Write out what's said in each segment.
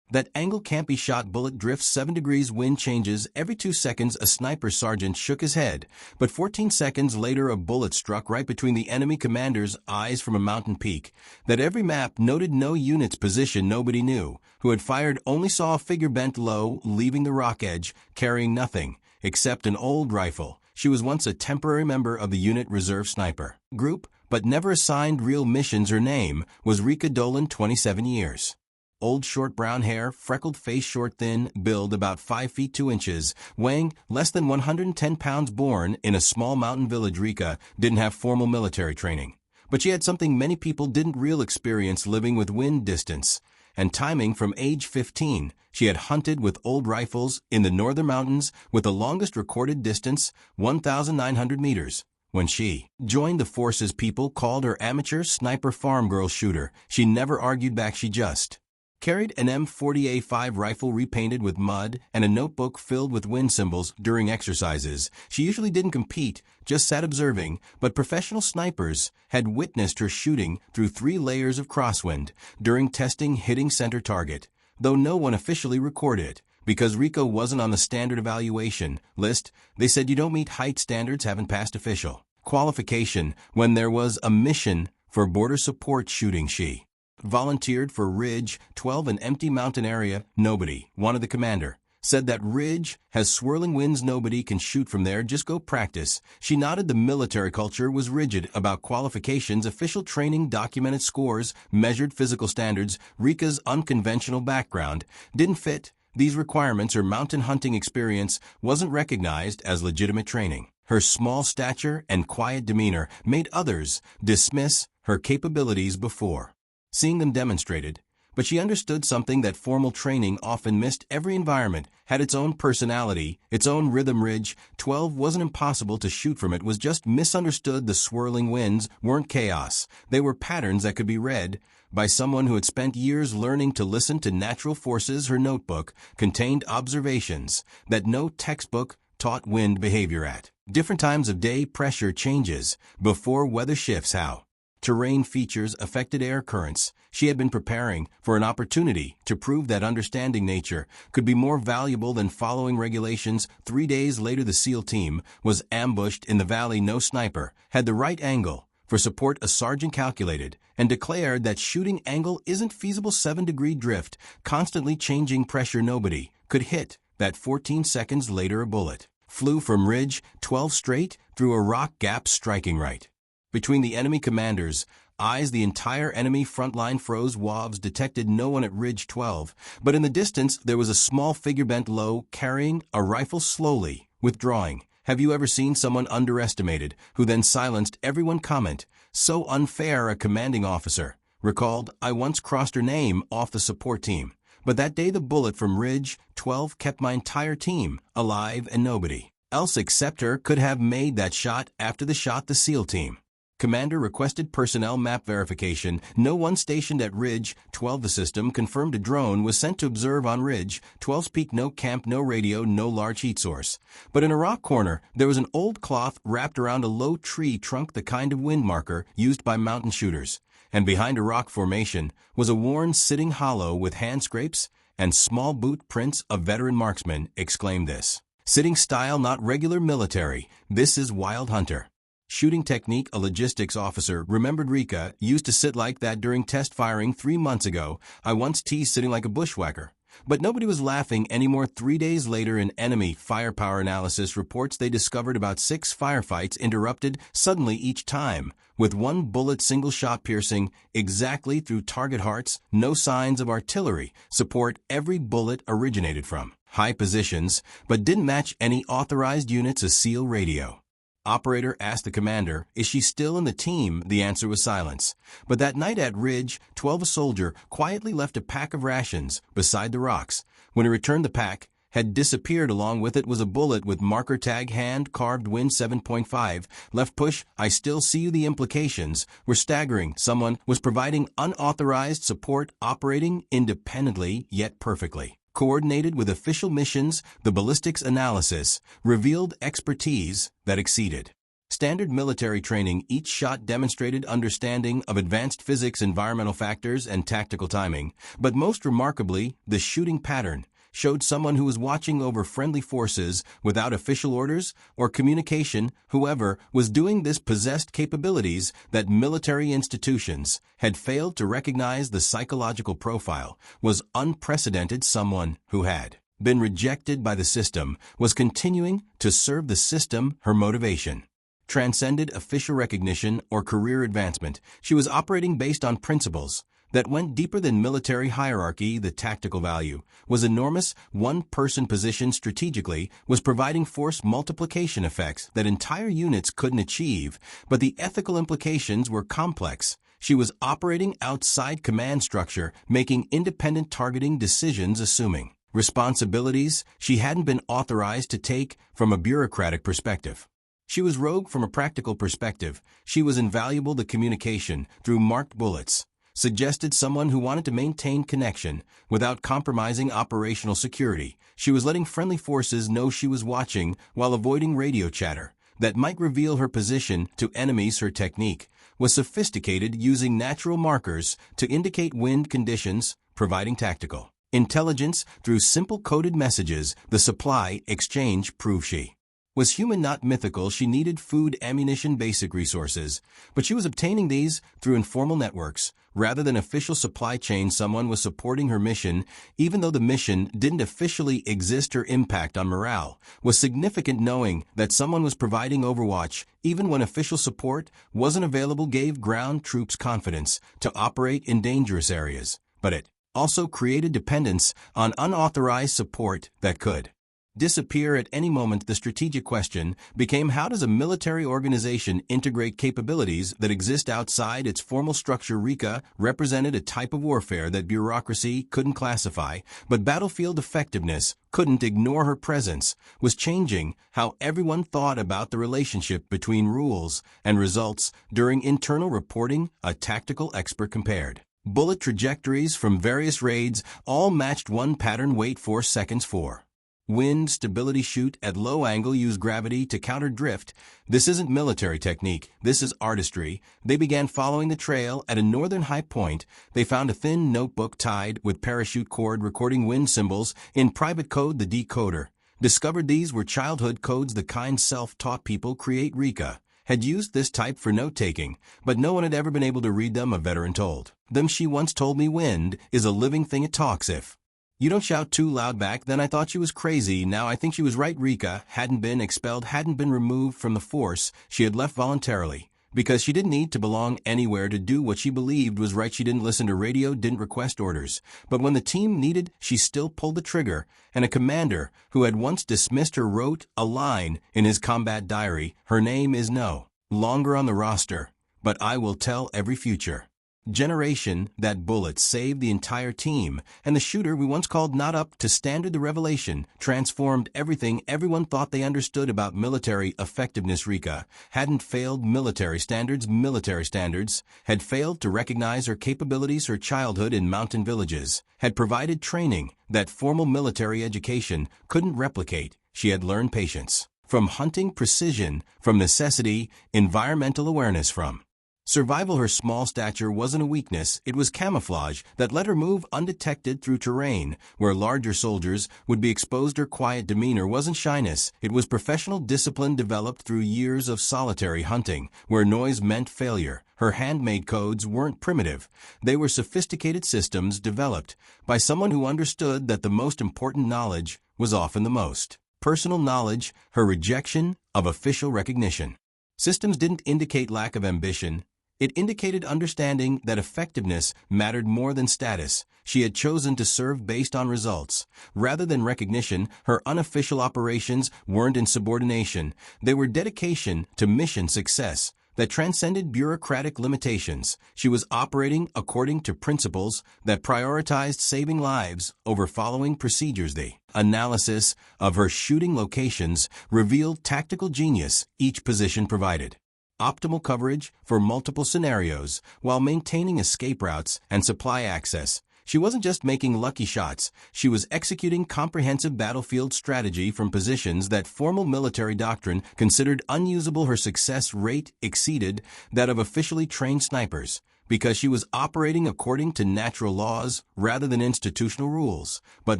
That angle can't be shot. Bullet drifts 7 degrees. Wind changes every 2 seconds. A sniper sergeant shook his head, but 14 seconds later a bullet struck right between the enemy commander's eyes from a mountain peak. That every map noted no unit's position. Nobody knew. Who had fired only saw a figure bent low, leaving the rock edge, carrying nothing except an old rifle. She was once a temporary member of the unit reserve sniper group, but never assigned real missions. Her name was Rika Dolan, 27 years. Old, short brown hair, freckled face, short thin build, about 5 feet 2 inches, weighing less than 110 pounds. Born in a small mountain village, Rika didn't have formal military training. But she had something many people didn't: real experience living with wind, distance, and timing. From age 15, she had hunted with old rifles in the northern mountains with the longest recorded distance, 1,900 meters. When she joined the forces, people called her amateur sniper, farm girl, shooter. She never argued back. She just carried an M40A5 rifle repainted with mud and a notebook filled with wind symbols during exercises. She usually didn't compete, just sat observing, but professional snipers had witnessed her shooting through 3 layers of crosswind during testing, hitting center target, though no one officially recorded it. Because Rika wasn't on the standard evaluation list, they said you don't meet height standards, haven't passed official qualification. When there was a mission for border support shooting, she volunteered for Ridge 12, an empty mountain area. Nobody wanted. The commander said that Ridge has swirling winds. Nobody can shoot from there. Just go practice. She nodded. The military culture was rigid about qualifications, official training, documented scores, measured physical standards. Rika's unconventional background didn't fit these requirements. Her mountain hunting experience wasn't recognized as legitimate training. Her small stature and quiet demeanor made others dismiss her capabilities before seeing them demonstrated. But she understood something that formal training often missed: every environment had its own personality, its own rhythm. Ridge 12 wasn't impossible to shoot from. It was just misunderstood. The swirling winds weren't chaos. They were patterns that could be read by someone who had spent years learning to listen to natural forces. Her notebook contained observations that no textbook taught: wind behavior at different times of day, pressure changes before weather shifts, how terrain features affected air currents. She had been preparing for an opportunity to prove that understanding nature could be more valuable than following regulations. 3 days later, the SEAL team was ambushed in the valley. No sniper had the right angle for support. A sergeant calculated and declared that shooting angle isn't feasible. 7-degree drift, constantly changing pressure. Nobody could hit that. 14 seconds later, a bullet flew from Ridge 12 straight through a rock gap, striking right between the enemy commander's eyes. The entire enemy front line froze. WAVs detected no one at Ridge 12, but in the distance there was a small figure bent low, carrying a rifle, slowly withdrawing. Have you ever seen someone underestimated who then silenced everyone? Comment: so unfair. A commanding officer recalled: I once crossed her name off the support team, but that day the bullet from Ridge 12 kept my entire team alive, and nobody else except her could have made that shot. After the shot, the SEAL team commander requested personnel map verification. No one stationed at Ridge 12. The system confirmed a drone was sent to observe on Ridge 12's peak. No camp, no radio, no large heat source. But in a rock corner, there was an old cloth wrapped around a low tree trunk, the kind of wind marker used by mountain shooters. And behind a rock formation was a worn sitting hollow with hand scrapes and small boot prints. A veteran marksman exclaimed, this sitting style, not regular military. This is wild hunter shooting technique. A logistics officer remembered Rika used to sit like that during test firing 3 months ago. I once teased sitting like a bushwhacker. But nobody was laughing anymore. 3 days later, an enemy firepower analysis reports they discovered about 6 firefights interrupted suddenly, each time with one bullet, single shot piercing exactly through target hearts. No signs of artillery support. Every bullet originated from high positions, but didn't match any authorized units. A SEAL radio operator asked the commander, is she still in the team? The answer was silence. But that night at Ridge 12, a soldier quietly left a pack of rations beside the rocks. When he returned, the pack had disappeared. Along with it was a bullet with marker tag, hand-carved, Win 7.5, left push. I still see you. The implications were staggering. Someone was providing unauthorized support, operating independently yet perfectly coordinated with official missions. The ballistics analysis revealed expertise that exceeded Standard military training, each shot demonstrated understanding of advanced physics, environmental factors, and tactical timing, but most remarkably, the shooting pattern showed someone who was watching over friendly forces without official orders or communication. Whoever was doing this possessed capabilities that military institutions had failed to recognize. The psychological profile was unprecedented. Someone who had been rejected by the system was continuing to serve the system. Her motivation transcended official recognition or career advancement. She was operating based on principles that went deeper than military hierarchy. The tactical value was enormous. One person positioned strategically was providing force multiplication effects that entire units couldn't achieve, but the ethical implications were complex. She was operating outside command structure, making independent targeting decisions, assuming responsibilities she hadn't been authorized to take. From a bureaucratic perspective, she was rogue. From a practical perspective, she was invaluable. The communication through marked bullets suggested someone who wanted to maintain connection without compromising operational security. She was letting friendly forces know she was watching while avoiding radio chatter that might reveal her position to enemies. Her technique was sophisticated, using natural markers to indicate wind conditions, providing tactical intelligence through simple coded messages. The supply exchange proved she was human, not mythical. She needed food, ammunition, basic resources, but she was obtaining these through informal networks rather than official supply chains. Someone was supporting her mission, even though the mission didn't officially exist. Her impact on morale was significant. Knowing that someone was providing overwatch, even when official support wasn't available, gave ground troops confidence to operate in dangerous areas, but it also created dependence on unauthorized support that could disappear at any moment. The strategic question became, how does a military organization integrate capabilities that exist outside its formal structure? Rika represented a type of warfare that bureaucracy couldn't classify, but battlefield effectiveness couldn't ignore. Her presence was changing how everyone thought about the relationship between rules and results. During internal reporting, a tactical expert compared bullet trajectories from various raids. All matched one pattern. Wait 4 seconds for wind stability. Shoot at low angle. Use gravity to counter drift. This isn't military technique. This is artistry. They began following the trail. At a northern high point, they found a thin notebook tied with parachute cord recording wind symbols in private code. The decoder discovered these were childhood codes, the kind self-taught people create. Rika had used this type for note-taking, but no one had ever been able to read them. A veteran told them, she once told me, wind is a living thing. It talks if you don't shout too loud back. Then I thought she was crazy. Now I think she was right. Rika hadn't been expelled, hadn't been removed from the force. She had left voluntarily because she didn't need to belong anywhere to do what she believed was right. She didn't listen to radio, didn't request orders. But when the team needed, she still pulled the trigger. And a commander who had once dismissed her wrote a line in his combat diary. Her name is no longer on the roster, but I will tell every future generation that bullets saved the entire team, and the shooter we once called not up to standard. The revelation transformed everything everyone thought they understood about military effectiveness. Rika hadn't failed military standards. Military standards had failed to recognize her capabilities. Her childhood in mountain villages had provided training that formal military education couldn't replicate. She had learned patience from hunting, precision from necessity, environmental awareness from survival. Her small stature wasn't a weakness, it was camouflage that let her move undetected through terrain where larger soldiers would be exposed. Her quiet demeanor wasn't shyness, it was professional discipline developed through years of solitary hunting where noise meant failure. Her handmade codes weren't primitive, they were sophisticated systems developed by someone who understood that the most important knowledge was often the most personal knowledge. Her rejection of official recognition systems didn't indicate lack of ambition. It indicated understanding that effectiveness mattered more than status. She had chosen to serve based on results rather than recognition. Her unofficial operations weren't insubordination. They were dedication to mission success that transcended bureaucratic limitations. She was operating according to principles that prioritized saving lives over following procedures. The analysis of her shooting locations revealed tactical genius. Each position provided optimal coverage for multiple scenarios while maintaining escape routes and supply access. She wasn't just making lucky shots, she was executing comprehensive battlefield strategy from positions that formal military doctrine considered unusable. Her success rate exceeded that of officially trained snipers, because she was operating according to natural laws rather than institutional rules. But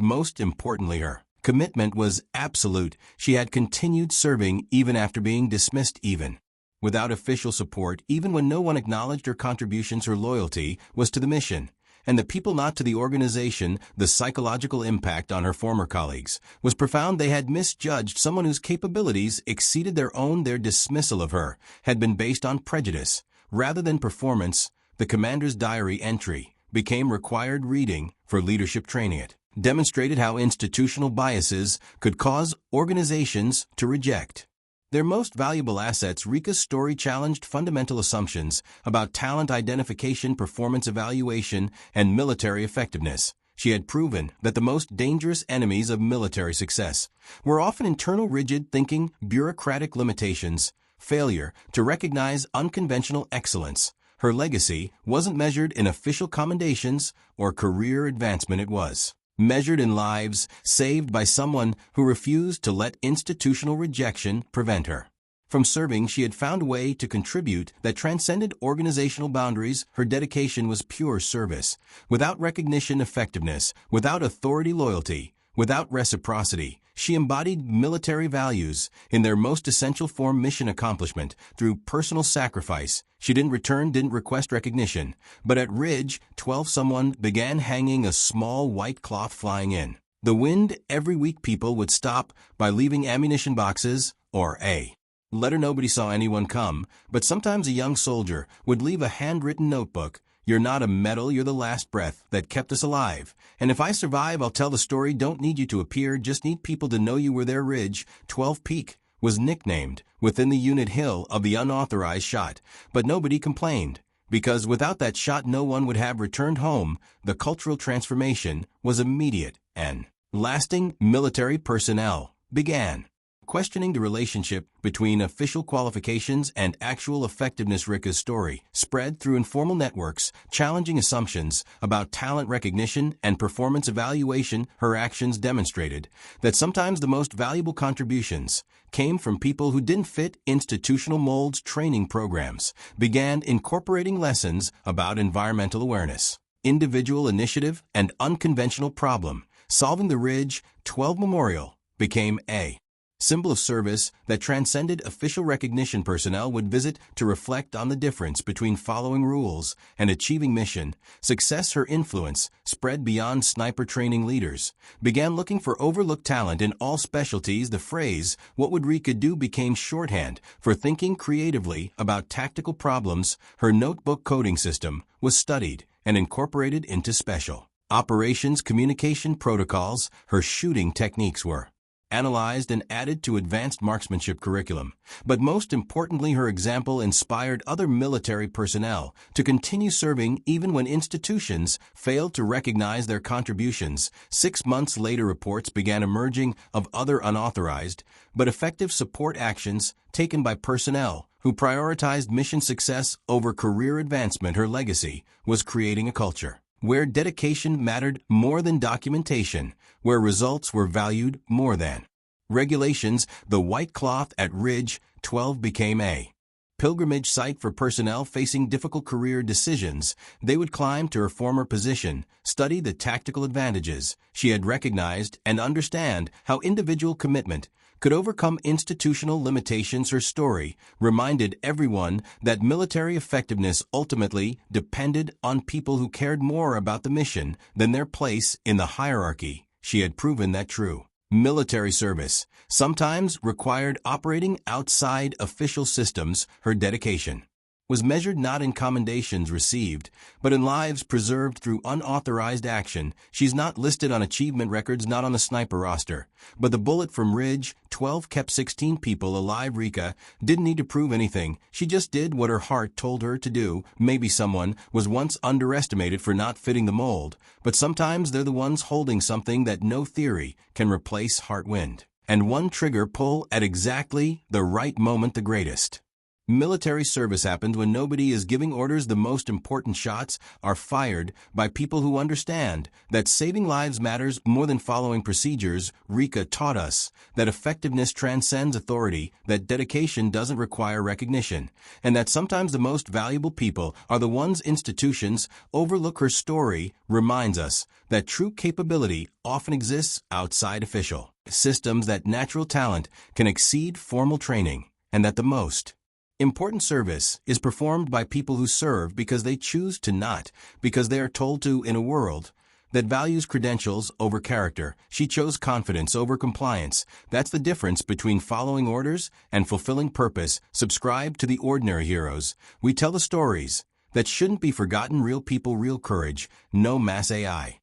most importantly, her commitment was absolute. She had continued serving even after being dismissed, even without official support, even when no one acknowledged her contributions. Her loyalty was to the mission and the people, not to the organization. The psychological impact on her former colleagues was profound. They had misjudged someone whose capabilities exceeded their own. Their dismissal of her had been based on prejudice rather than performance. The commander's diary entry became required reading for leadership training. It demonstrated how institutional biases could cause organizations to reject their most valuable assets. Rika's story challenged fundamental assumptions about talent identification, performance evaluation, and military effectiveness. She had proven that the most dangerous enemies of military success were often internal, rigid thinking, bureaucratic limitations, failure to recognize unconventional excellence. Her legacy wasn't measured in official commendations or career advancement. It was measured in lives saved by someone who refused to let institutional rejection prevent her from serving. She had found a way to contribute that transcended organizational boundaries. Her dedication was pure service, without recognition, effectiveness, without authority, loyalty, without reciprocity. She embodied military values in their most essential form: mission accomplishment through personal sacrifice. She didn't request recognition. But at Ridge 12, someone began hanging a small white cloth flying in the wind every week. People would stop by leaving ammunition boxes or a letter. Nobody saw anyone come, but sometimes a young soldier would leave a handwritten notebook. "You're not a medal, you're the last breath that kept us alive. And if I survive, I'll tell the story. Don't need you to appear, just need people to know you were there." Ridge 12 Peak was nicknamed within the unit Hill of the Unauthorized Shot, but nobody complained, because without that shot no one would have returned home. The cultural transformation was immediate and lasting. Military personnel began questioning the relationship between official qualifications and actual effectiveness. Rika's story spread through informal networks, challenging assumptions about talent recognition and performance evaluation. Her actions demonstrated that sometimes the most valuable contributions came from people who didn't fit institutional molds. Training programs began incorporating lessons about environmental awareness, individual initiative, and unconventional problem solving. The Ridge 12 Memorial became a symbol of service that transcended official recognition. Personnel would visit to reflect on the difference between following rules and achieving mission success. Her influence spread beyond sniper training. Leaders began looking for overlooked talent in all specialties. The phrase, "What would Rika do?" became shorthand for thinking creatively about tactical problems. Her notebook coding system was studied and incorporated into special operations communication protocols. Her shooting techniques were analyzed and added to advanced marksmanship curriculum. But most importantly, her example inspired other military personnel to continue serving even when institutions failed to recognize their contributions. 6 months later, reports began emerging of other unauthorized but effective support actions taken by personnel who prioritized mission success over career advancement. Her legacy was creating a culture where dedication mattered more than documentation, where results were valued more than regulations. The white cloth at Ridge 12 became a pilgrimage site for personnel facing difficult career decisions. They would climb to her former position, study the tactical advantages she had recognized, and understand how individual commitment could overcome institutional limitations. Her story reminded everyone that military effectiveness ultimately depended on people who cared more about the mission than their place in the hierarchy. She had proven that true military service sometimes required operating outside official systems. Her dedication was measured not in commendations received, but in lives preserved through unauthorized action. She's not listed on achievement records, not on the sniper roster, but the bullet from Ridge 12 kept 16 people alive. Rika didn't need to prove anything. She just did what her heart told her to do. Maybe someone was once underestimated for not fitting the mold, but sometimes they're the ones holding something that no theory can replace: heart, wind, and one trigger pull at exactly the right moment. The greatest Military service happens when nobody is giving orders. The most important shots are fired by people who understand that saving lives matters more than following procedures. Rika taught us that effectiveness transcends authority, that dedication doesn't require recognition, and that sometimes the most valuable people are the ones institutions overlook. Her story reminds us that true capability often exists outside official systems, that natural talent can exceed formal training, and that the most important service is performed by people who serve because they choose to, not because they are told to. In a world that values credentials over character, she chose confidence over compliance. That's the difference between following orders and fulfilling purpose. Subscribe to The Ordinary Heroes. We tell the stories that shouldn't be forgotten. Real people, real courage, no mass AI.